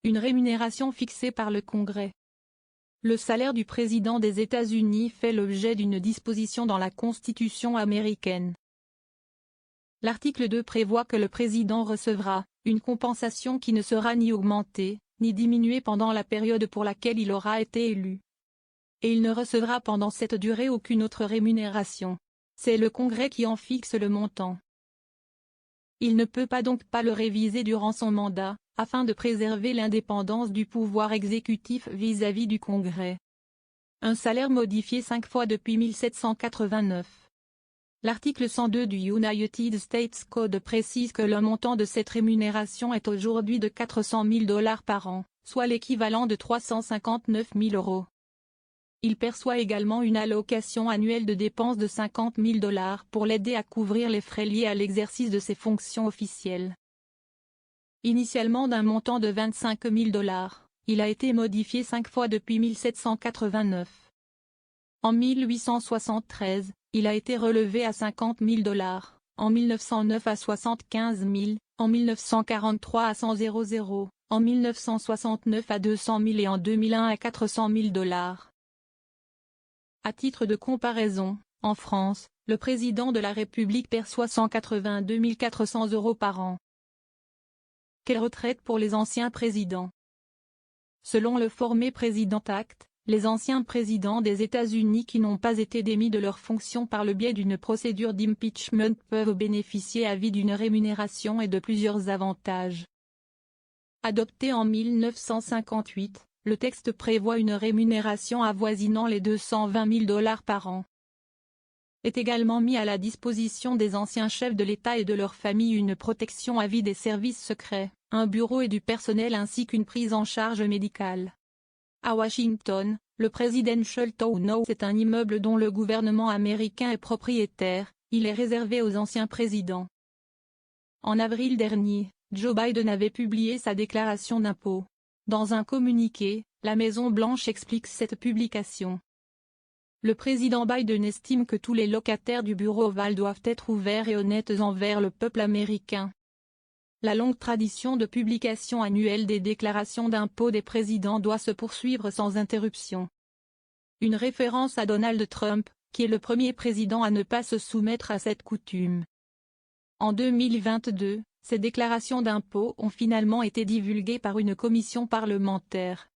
une rémunération fixée par le Congrès. Le salaire du président des États-Unis fait l'objet d'une disposition dans la Constitution américaine. L'article 2 prévoit que le président recevra une compensation qui ne sera ni augmentée, ni diminuée pendant la période pour laquelle il aura été élu. Et il ne recevra pendant cette durée aucune autre rémunération. C'est le Congrès qui en fixe le montant. Il ne peut donc pas le réviser durant son mandat, afin de préserver l'indépendance du pouvoir exécutif vis-à-vis du Congrès. Un salaire modifié 5 fois depuis 1789. L'article 102 du United States Code précise que le montant de cette rémunération est aujourd'hui de 400 000 $ par an, soit l'équivalent de 359 000 €. Il perçoit également une allocation annuelle de dépenses de 50 000 $ pour l'aider à couvrir les frais liés à l'exercice de ses fonctions officielles. Initialement d'un montant de 25 000 $, il a été modifié 5 fois depuis 1789. En 1873, il a été relevé à 50 000 $, en 1909 à 75 000, en 1943 à 100 000, en 1969 à 200 000 et en 2001 à 400 000 $. À titre de comparaison, en France, le président de la République perçoit 182 400 € par an. Quelle retraite pour les anciens présidents? Selon le Former President Act, les anciens présidents des États-Unis qui n'ont pas été démis de leurs fonctions par le biais d'une procédure d'impeachment peuvent bénéficier à vie d'une rémunération et de plusieurs avantages. Adopté en 1958, le texte prévoit une rémunération avoisinant les 220 000 $ par an. Est également mis à la disposition des anciens chefs de l'État et de leurs familles une protection à vie des services secrets, un bureau et du personnel ainsi qu'une prise en charge médicale. À Washington, le Presidential Townhouse est un immeuble dont le gouvernement américain est propriétaire, il est réservé aux anciens présidents. En avril dernier, Joe Biden avait publié sa déclaration d'impôt. Dans un communiqué, la Maison-Blanche explique cette publication. Le président Biden estime que tous les locataires du bureau ovale doivent être ouverts et honnêtes envers le peuple américain. La longue tradition de publication annuelle des déclarations d'impôts des présidents doit se poursuivre sans interruption. Une référence à Donald Trump, qui est le premier président à ne pas se soumettre à cette coutume. En 2022, ces déclarations d'impôts ont finalement été divulguées par une commission parlementaire.